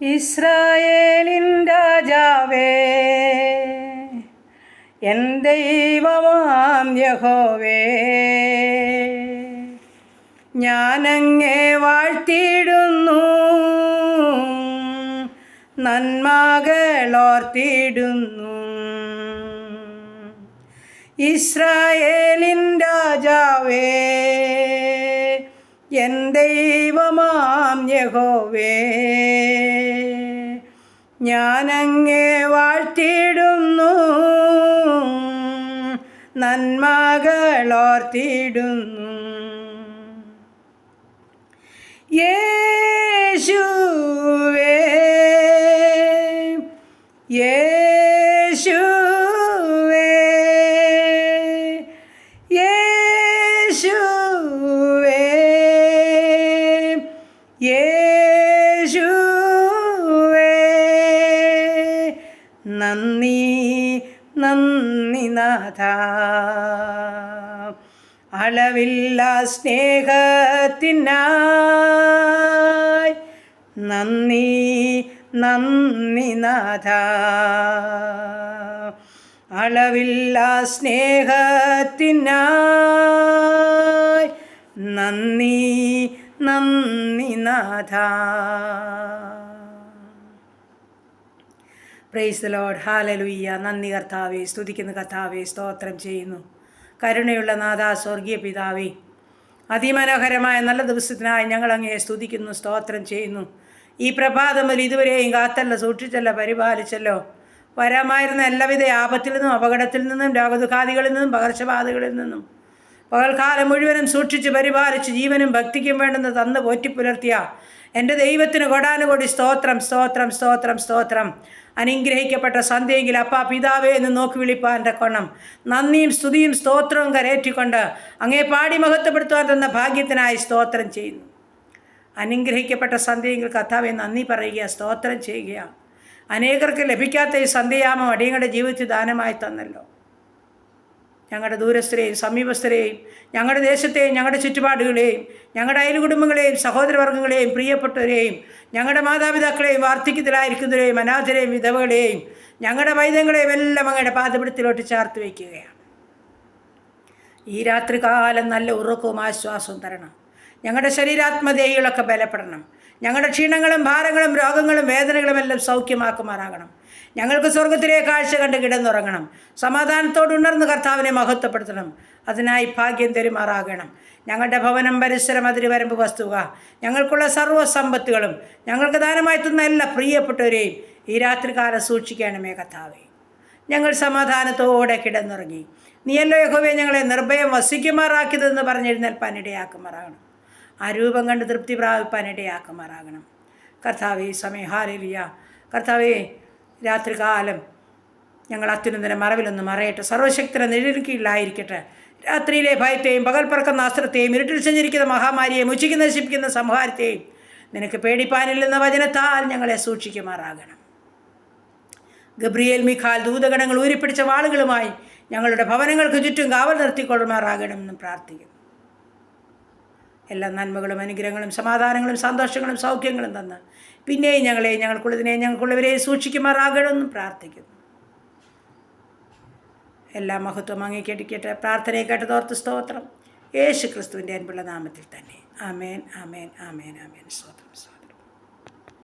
ഇസ്രായേലിൻ രാജാവേ, എൻ ദൈവമാം യഹോവേ, ഞാനങ്ങേ വാഴ്ത്തിയിടുന്നു, നന്മകളോർത്തിയിടുന്നു. ഇസ്രായേലിൻ രാജാവേ, എൻ ദൈവമാം യഹോവേ, ഞാനങ്ങേ വാഴ്ത്തിയിടുന്നു, നന്മകളോർത്തിയിടുന്നു. യേശുവേ, യേശുവേ, യേശുവേ, യേശുവേ, നന്ദി നന്ദി നാഥ, അളവില്ല സ്നേഹത്തിനായി നന്ദി നന്ദി നാഥ, അളവില്ല സ്നേഹത്തിനായി നന്ദി നന്ദി നാഥ. Praise the Lord. ഹല്ലേലൂയ. നന്ദി കർത്താവേ, സ്തുതിക്കുന്ന കർത്താവേ, സ്തോത്രം ചെയ്യുന്നു. കരുണയുള്ള നാഥ, സ്വർഗീയ പിതാവേ, അതിമനോഹരമായ നല്ല ദിവസത്തിനായി ഞങ്ങൾ അങ്ങയെ സ്തുതിക്കുന്നു, സ്തോത്രം ചെയ്യുന്നു. ഈ പ്രഭാതം മുതൽ ഇതുവരെയും കാത്തല്ല, സൂക്ഷിച്ചല്ല, പരിപാലിച്ചല്ലോ. വരാമായിരുന്ന എല്ലാവിധ ആപത്തിൽ നിന്നും, അപകടത്തിൽ നിന്നും, രോഗദുഃഖാദികളിൽ നിന്നും, പകർച്ചബാധകളിൽ നിന്നും പകൽക്കാലം മുഴുവനും സൂക്ഷിച്ച് പരിപാലിച്ച് ജീവനും ഭക്തിക്കും വേണ്ടുന്ന തന്ന് പോറ്റിപ്പുലർത്തിയ എൻ്റെ ദൈവത്തിന് കൊടാനുകൊടി സ്തോത്രം, സ്തോത്രം, സ്തോത്രം, സ്തോത്രം. അനുഗ്രഹിക്കപ്പെട്ട സന്ധ്യയെങ്കിൽ അപ്പാ പിതാവേ എന്ന് നോക്കി വിളിപ്പാൻ കൊണം നന്ദിയും സ്തുതിയും സ്തോത്രവും കരേറ്റിക്കൊണ്ട് അങ്ങേ പാടി മഹത്വപ്പെടുത്തുവാൻ തന്ന ഭാഗ്യത്തിനായി സ്തോത്രം ചെയ്യുന്നു. അനുഗ്രഹിക്കപ്പെട്ട സന്ധ്യയെങ്കിൽ കർത്താവെ നന്ദി പറയുക, സ്തോത്രം ചെയ്യുക. അനേകർക്ക് ലഭിക്കാത്ത ഈ സന്ധ്യയാമം അടിയങ്ങളുടെ ജീവിതത്തിൽ ദാനമായി തന്നല്ലോ. ഞങ്ങളുടെ ദൂരസ്ഥരെയും സമീപസ്ഥരെയും, ഞങ്ങളുടെ ദേശത്തെയും ഞങ്ങളുടെ ചുറ്റുപാടുകളെയും, ഞങ്ങളുടെ അയൽകുടുംബങ്ങളെയും സഹോദരവർഗ്ഗങ്ങളെയും പ്രിയപ്പെട്ടവരെയും, ഞങ്ങളുടെ മാതാപിതാക്കളെയും വാർദ്ധക്യത്തിലായിരിക്കുന്നവരെയും അനാഥരെയും വിധവകളെയും ഞങ്ങളുടെ വൈദ്യങ്ങളെയും എല്ലാം അങ്ങയുടെ പാദപിടത്തിലോട്ട് ചേർത്ത് വയ്ക്കുകയാണ്. ഈ രാത്രികാലം നല്ല ഉറക്കവും ആശ്വാസവും തരണം. ഞങ്ങളുടെ ശരീരാത്മദേഹികളൊക്കെ ബലപ്പെടണം. ഞങ്ങളുടെ ക്ഷീണങ്ങളും ഭാരങ്ങളും രോഗങ്ങളും വേദനകളും എല്ലാം സൗഖ്യമാക്കുമാറാകണം. ഞങ്ങൾക്ക് സ്വർഗത്തിലെ കാഴ്ച കണ്ട് കിടന്നുറങ്ങണം. സമാധാനത്തോട് ഉണർന്ന് കർത്താവിനെ മഹത്വപ്പെടുത്തണം. അതിനായി ഭാഗ്യം തരുമാറാകണം. ഞങ്ങളുടെ ഭവനം, പരിസരം, അതിരുവരമ്പ്, വസ്തുക, ഞങ്ങൾക്കുള്ള സർവ്വസമ്പത്തുകളും ഞങ്ങൾക്ക് ദാനമായി തന്ന എല്ലാ പ്രിയപ്പെട്ടവരെയും ഈ രാത്രികാലം സൂക്ഷിക്കണമേ കർത്താവേ. ഞങ്ങൾ സമാധാനത്തോടെ കിടന്നുറങ്ങി. നീയല്ലോ യഹോവേ ഞങ്ങളെ നിർഭയം വസിക്കുമാറാക്കിയതെന്ന് പറഞ്ഞെഴുന്നേൽപ്പാൻ ഇടയാക്കുമാറാകണം. ആ രൂപം കണ്ട് തൃപ്തി പ്രാപിപ്പാൻ ഇടയാക്കുമാറാകണം കർത്താവേ. സമയം ഹല്ലേലൂയ. കർത്താവേ, രാത്രികാലം ഞങ്ങൾ അത്യുന്നതന്റെ മറവിലൊന്ന് മറയട്ടെ. സർവശക്തനെ നിഴലിക്കീഴിലായിരിക്കട്ടെ. രാത്രിയിലെ ഭയത്തെയും പകൽ പറക്കുന്ന അസ്ത്രത്തെയും ഇരുട്ടിൽ സഞ്ചരിക്കുന്ന മഹാമാരിയെയും ഉച്ചയ്ക്ക് നശിപ്പിക്കുന്ന സംഹാരത്തെയും നിനക്ക് പേടിപ്പാനില്ലെന്ന വചനത്താൽ ഞങ്ങളെ സൂക്ഷിക്കുമാറാകണം. ഗബ്രിയേൽ, മിഖാൽ ദൂതഗണങ്ങൾ ഊരിപ്പിടിച്ച വാളുകളുമായി ഞങ്ങളുടെ ഭവനങ്ങൾക്ക് ചുറ്റും കാവൽ നിർത്തിക്കൊള്ളുമാറാകണമെന്നും പ്രാർത്ഥിക്കും. എല്ലാ നന്മകളും അനുഗ്രഹങ്ങളും സമാധാനങ്ങളും സന്തോഷങ്ങളും സൗഖ്യങ്ങളും തന്ന് പിന്നെയും ഞങ്ങളെയും ഞങ്ങൾക്കുള്ളതിനെയും ഞങ്ങൾക്കുള്ളവരെയും സൂക്ഷിക്കുമാറാകണമെന്നും പ്രാർത്ഥിക്കുന്നു. എല്ലാ മഹത്വം അങ്ങേക്കടിക്കട്ടെ. പ്രാർത്ഥനയെ കേട്ടതോർത്ത് സ്തോത്രം. യേശു ക്രിസ്തുവിൻ്റെ അൻപുള്ള നാമത്തിൽ തന്നെ. ആമേൻ, ആമേൻ, ആമേൻ, ആമേൻ. സ്തോത്രം.